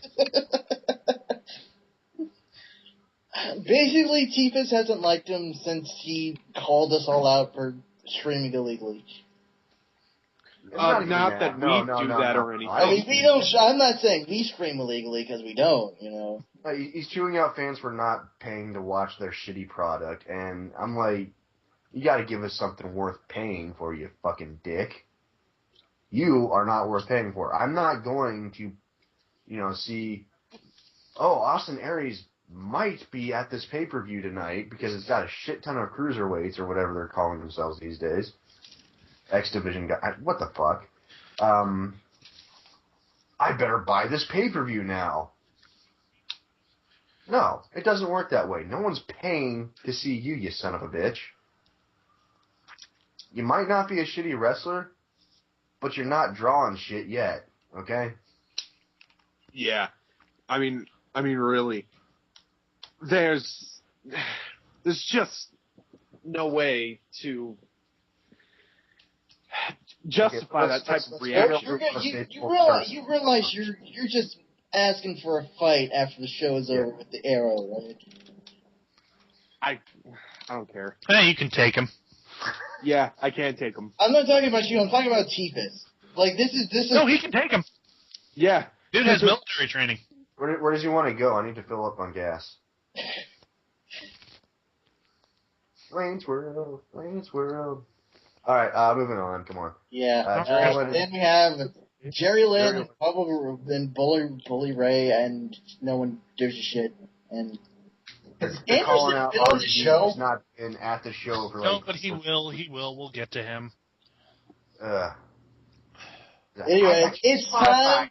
Basically, Tifa's hasn't liked him since he called us all out for streaming illegally. Not that we do that or anything. I mean, we don't. I'm not saying we stream illegally because we don't. You know. He's chewing out fans for not paying to watch their shitty product, and I'm like, you got to give us something worth paying for, you fucking dick. You are not worth paying for. I'm not going to, see. Oh, Austin Aries might be at this pay-per-view tonight because it's got a shit ton of cruiserweights or whatever they're calling themselves these days. X Division guy. What the fuck? I better buy this pay-per-view now. No, it doesn't work that way. No one's paying to see you, you son of a bitch. You might not be a shitty wrestler, but you're not drawing shit yet, okay? Yeah. I mean, really. There's just no way to... justify that type of reaction. You realize you're just asking for a fight after the show is over with the arrow, right? I don't care. Hey, you can take him. Yeah, I can't take him. I'm not talking about you. I'm talking about T-Fist. Like this is. No, he can take him. Yeah, dude has military training. Where does he want to go? I need to fill up on gas. Wayne's World. All right, moving on. Come on. Yeah. Jerry Then we have Jerry Lynn and Bully Ray, and no one gives a shit. And they're calling out on the show. He's not been at the show for no, but he will. We'll get to him. Anyway, it's time.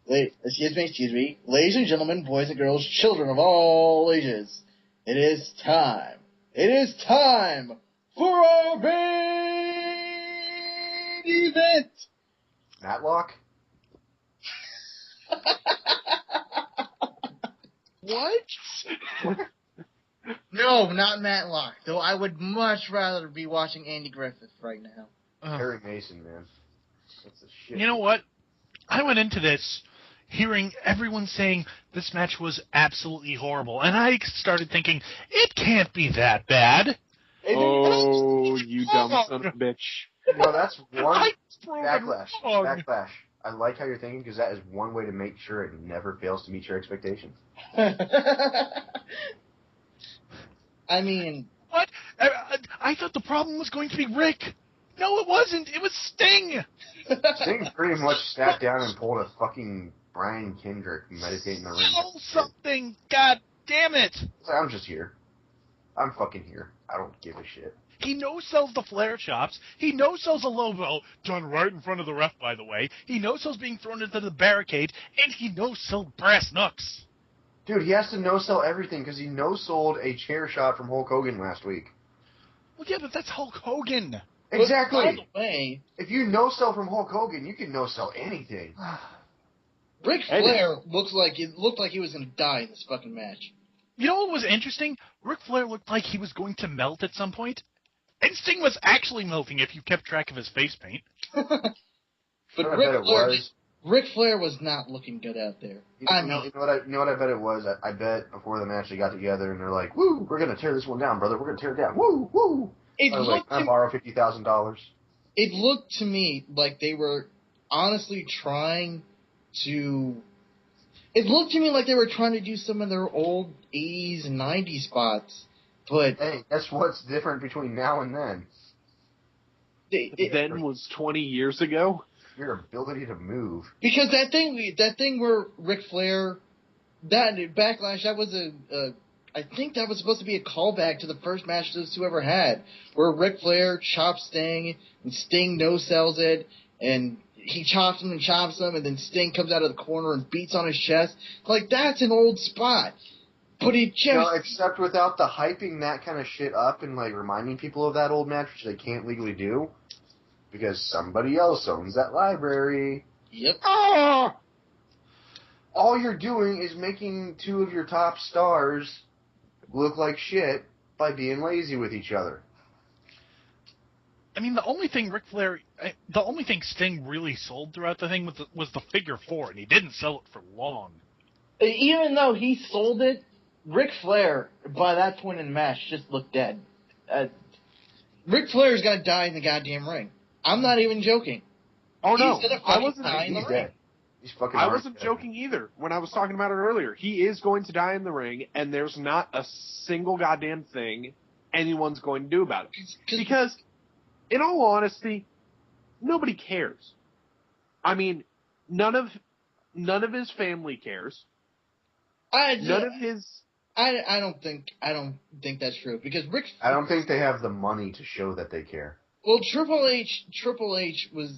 Excuse me. Ladies and gentlemen, boys and girls, children of all ages, it is time. It is time for our main event. Matlock? What? No, not Matlock. Though I would much rather be watching Andy Griffith right now. Perry Mason, man. That's the shit. You know what? I went into this hearing everyone saying this match was absolutely horrible, and I started thinking, it can't be that bad. Oh, you dumb son of a bitch. No, that's one backlash. Backlash. I like how you're thinking, because that is one way to make sure it never fails to meet your expectations. I mean... What? I thought the problem was going to be Rick. No, it wasn't. It was Sting. Sting pretty much sat down and pulled a fucking Brian Kendrick meditating in the ring. Oh, something. God damn it. I'm just here. I'm fucking here. I don't give a shit. He no-sells the flare chops. He no-sells a low blow, done right in front of the ref, by the way. He no-sells being thrown into the barricade, and he no-sold brass knucks. Dude, he has to no-sell everything because he no-sold a chair shot from Hulk Hogan last week. Well, yeah, but that's Hulk Hogan. Exactly. By the way, if you no-sell from Hulk Hogan, you can no-sell anything. Ric Flair looked like he was going to die in this fucking match. You know what was interesting? Ric Flair looked like he was going to melt at some point. And Sting was actually melting if you kept track of his face paint. But Ric Flair was not looking good out there. You know what I bet it was? I bet before the match they got together and they're like, woo, we're going to tear this one down, brother. We're going to tear it down. Woo, woo. I borrow $50,000. It looked to me like they were honestly trying to... It looked to me like they were trying to do some of their old 80s and 90s spots. But hey, that's what's different between now and then. Then was 20 years ago. Your ability to move. Because that thing where Ric Flair, that Backlash, that was I think that was supposed to be a callback to the first match those two ever had, where Ric Flair chops Sting, and Sting no-sells it, and he chops him, and then Sting comes out of the corner and beats on his chest. Like, that's an old spot. But it just... No, except without the hyping that kind of shit up and, like, reminding people of that old match, which they can't legally do, because somebody else owns that library. Yep. Ah! All you're doing is making two of your top stars look like shit by being lazy with each other. I mean, the only thing Sting really sold throughout the thing was the figure 4, and he didn't sell it for long. Even though he sold it, Ric Flair, by that point in the match, just looked dead. Ric Flair's got to die in the goddamn ring. I'm not even joking. Oh, no. I wasn't joking either when I was talking about it earlier. He is going to die in the ring, and there's not a single goddamn thing anyone's going to do about it. Because, in all honesty, nobody cares. I mean, none of his family cares. I don't think that's true, because I don't think they have the money to show that they care. Well, Triple H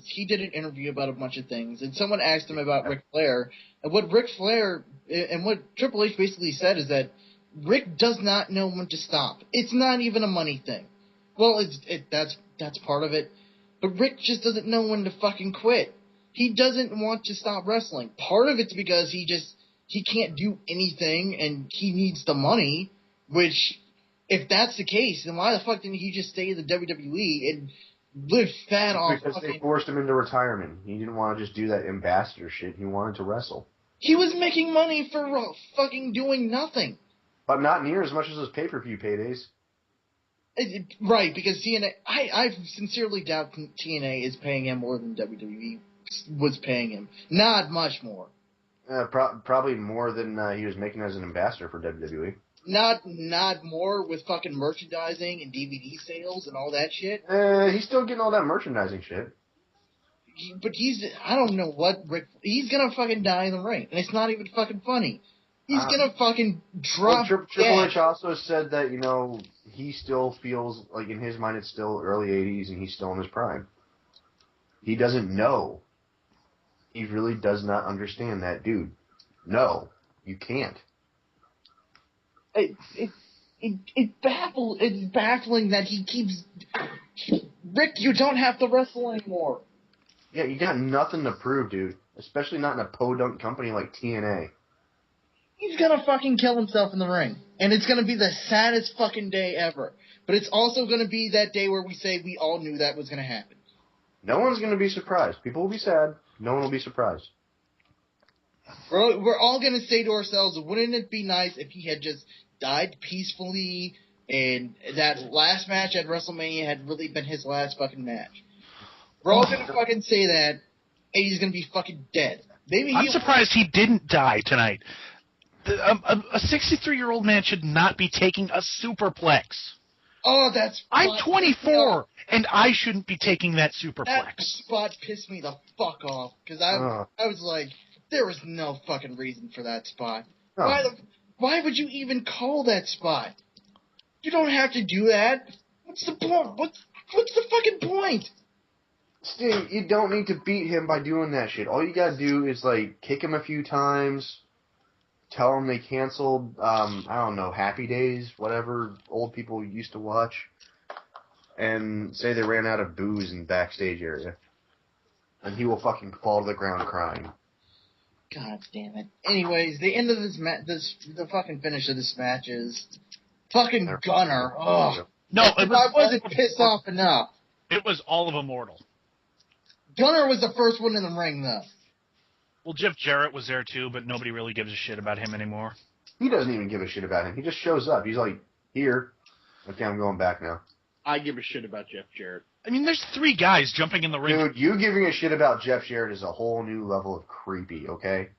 he did an interview about a bunch of things, and someone asked him about Ric Flair, and what Triple H basically said is that Rick does not know when to stop. It's not even a money thing. Well, that's part of it, but Rick just doesn't know when to fucking quit. He doesn't want to stop wrestling. Part of it's because he can't do anything, and he needs the money, which, if that's the case, then why the fuck didn't he just stay in the WWE and live fat off Because fucking... they forced him into retirement. He didn't want to just do that ambassador shit. He wanted to wrestle. He was making money for fucking doing nothing. But not near as much as his pay-per-view paydays. Right, because TNA... I sincerely doubt TNA is paying him more than WWE was paying him. Not much more. Probably more than he was making as an ambassador for WWE. Not more with fucking merchandising and DVD sales and all that shit. He's still getting all that merchandising shit. But I don't know what he's gonna fucking die in the ring, and it's not even fucking funny. He's gonna fucking drop. Well, Triple H also said that, he still feels like in his mind it's still early 80s and he's still in his prime. He doesn't know. He really does not understand that, dude. No, you can't. It's baffling that he keeps... Rick, you don't have to wrestle anymore. Yeah, you got nothing to prove, dude. Especially not in a podunk company like TNA. He's gonna fucking kill himself in the ring. And it's gonna be the saddest fucking day ever. But it's also gonna be that day where we say we all knew that was gonna happen. No one's gonna be surprised. People will be sad. No one will be surprised. We're all gonna say to ourselves, wouldn't it be nice if he had just died peacefully and that last match at WrestleMania had really been his last fucking match? We're all gonna fucking say that, and he's gonna be fucking dead. I'm surprised he didn't die tonight. A 63-year-old man should not be taking a superplex. Oh, that's... I'm 24, and I shouldn't be taking that superplex. That spot pissed me the fuck off, because I was like, there was no fucking reason for that spot. Why would you even call that spot? You don't have to do that. What's the point? What's the fucking point? Sting, you don't need to beat him by doing that shit. All you gotta do is, kick him a few times, tell him they canceled, I don't know, Happy Days, whatever old people used to watch, and say they ran out of booze in the backstage area. And he will fucking fall to the ground crying. God damn it. Anyways, the end of this the fucking finish of this match is fucking Gunner. Ugh. No, I wasn't pissed off enough. It was all of Immortal. Gunner was the first one in the ring, though. Well, Jeff Jarrett was there, too, but nobody really gives a shit about him anymore. He doesn't even give a shit about him. He just shows up. He's like, here. Okay, I'm going back now. I give a shit about Jeff Jarrett. I mean, there's 3 guys jumping in the ring. Dude, you giving a shit about Jeff Jarrett is a whole new level of creepy, okay?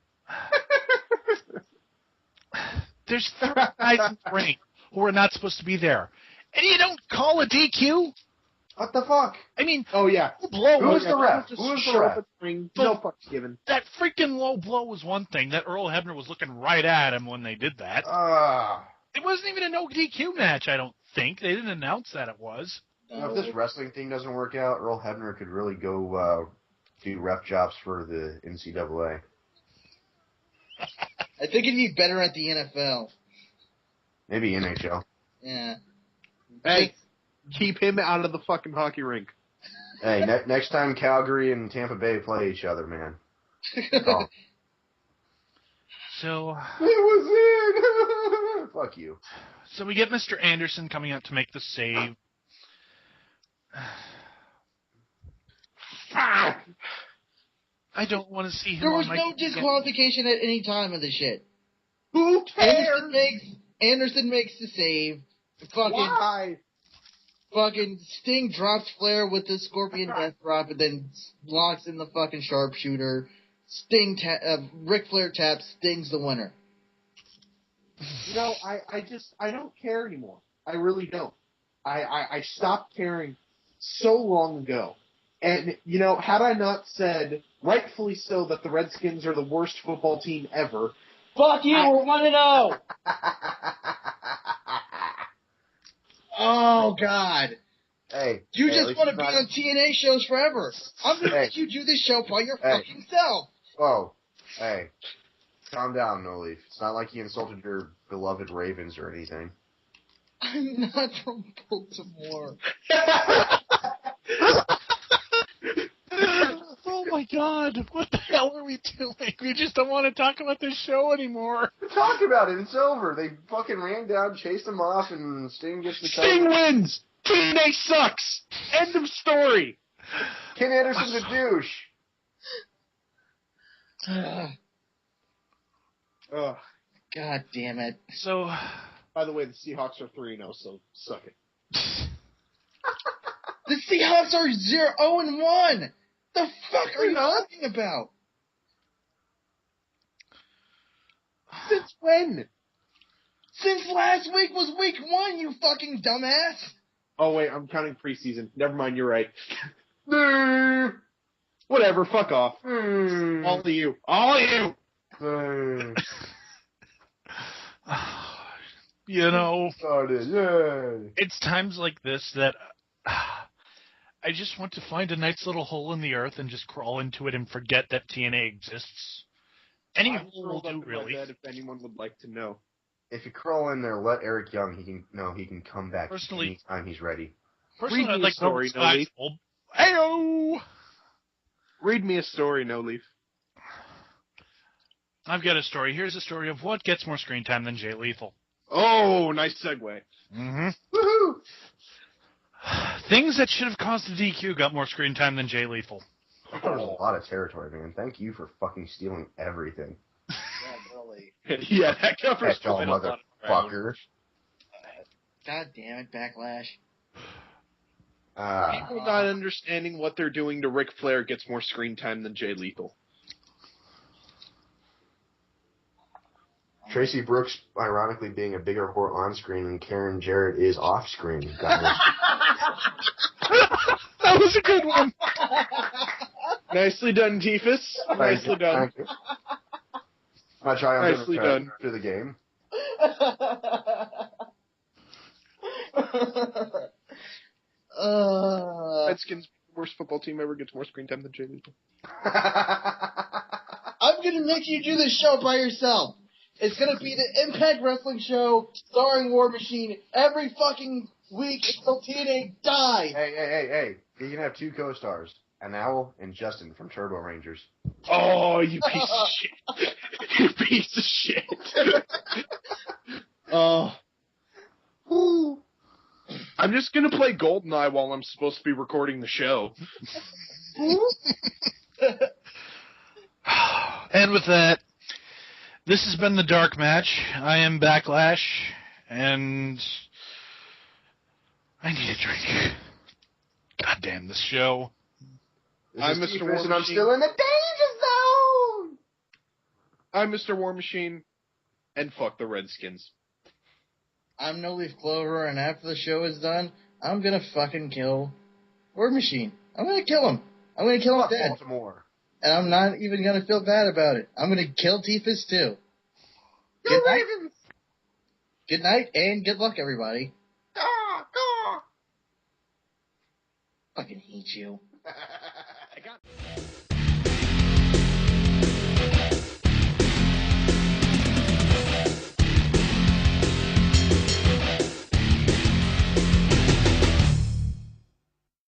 There's 3 guys in the ring who are not supposed to be there. And you don't call a DQ? What the fuck? I mean, oh yeah, blow. Who's the ref? Who's the ref? No fucks given. That freaking low blow was one thing. That Earl Hebner was looking right at him when they did that. It wasn't even a no DQ match, I don't think. They didn't announce that it was. If this wrestling thing doesn't work out, Earl Hebner could really go do ref jobs for the NCAA. I think he'd be better at the NFL. Maybe NHL. Yeah. Hey, keep him out of the fucking hockey rink. Hey, next time Calgary and Tampa Bay play each other, man. Oh. So... It was in! Fuck you. So we get Mr. Anderson coming out to make the save. Fuck! I don't want to see him. There was no disqualification at any time of the shit. Who cares? Anderson makes the save. Why? Fucking Sting drops Flair with the Scorpion Death Drop and then locks in the fucking sharpshooter. Ric Flair taps, Sting's the winner. I don't care anymore. I really don't. I stopped caring so long ago. And, had I not said, rightfully so, that the Redskins are the worst football team ever. Fuck you, we're 1-0! Oh, God. Hey. You just want to be on TNA shows forever. I'm going to let you do this show by your fucking self. Whoa. Hey. Calm down, No Leaf. It's not like you insulted your beloved Ravens or anything. I'm not from Baltimore. Oh my God! What the hell are we doing? We just don't want to talk about this show anymore. Talk about it. It's over. They fucking ran down, chased him off, and Sting gets the Sting wins. TNA sucks. End of story. Ken Anderson's a douche. Ugh. God damn it. So, By the way, the Seahawks are 3-0, so suck it. The Seahawks are 0-1. The fuck are you talking about? Since when? Since last week was week 1, you fucking dumbass. Oh, wait, I'm counting preseason. Never mind, you're right. Whatever, fuck off. All of you. All of you! you know, Started, yay. it's times like this that I just want to find a nice little hole in the earth and just crawl into it and forget that TNA exists. Any I'm hole will curled up do, in my really. bed if anyone would like to know. If you crawl in there, let Eric Young. He can come back Personally- anytime he's ready. Personally, Read me I'd a like story, to no leaf. Ayo! Read me a story, No Leaf. I've got a story. Here's a story of what gets more screen time than Jay Lethal. Oh, nice segue. Mm-hmm. Woohoo! Things that should have caused the DQ got more screen time than Jay Lethal. That covers a lot of territory, man. Thank you for fucking stealing everything. Yeah, really. Yeah, that covers Catch-all quite a lot of ground. motherfucker. God damn it, Backlash. People not understanding what they're doing to Ric Flair gets more screen time than Jay Lethal. Tracy Brooks, ironically, being a bigger whore on screen than Karen Jarrett is off screen. That was a good one. Nicely done, Tiefus. Nicely done. Thank you. My triumph Nicely done. to the game. Redskins, worst football team ever, gets more screen time than Jay Lethal. I'm gonna make you do this show by yourself. It's gonna be the Impact Wrestling show starring War Machine every fucking week until TNA die. Hey. You can have 2 co-stars. An Owl and Justin from Turbo Rangers. Oh, you piece of shit. You piece of shit. Oh. I'm just gonna play GoldenEye while I'm supposed to be recording the show. And with that, this has been the Dark Match. I am Backlash, and I need a drink. God damn this show. I'm This is Mr. Tiefus, War and I'm Machine. still in the danger zone! I'm Mr. War Machine, and fuck the Redskins. I'm No Leaf Clover, and after the show is done, I'm gonna fucking kill War Machine. I'm gonna kill him. I'm gonna kill him Fuck dead. Baltimore. And I'm not even gonna feel bad about it. I'm gonna kill Tiefus too. Go Good night. Ravens! Good night, and good luck, everybody. Caw, caw. Fucking hate you. I got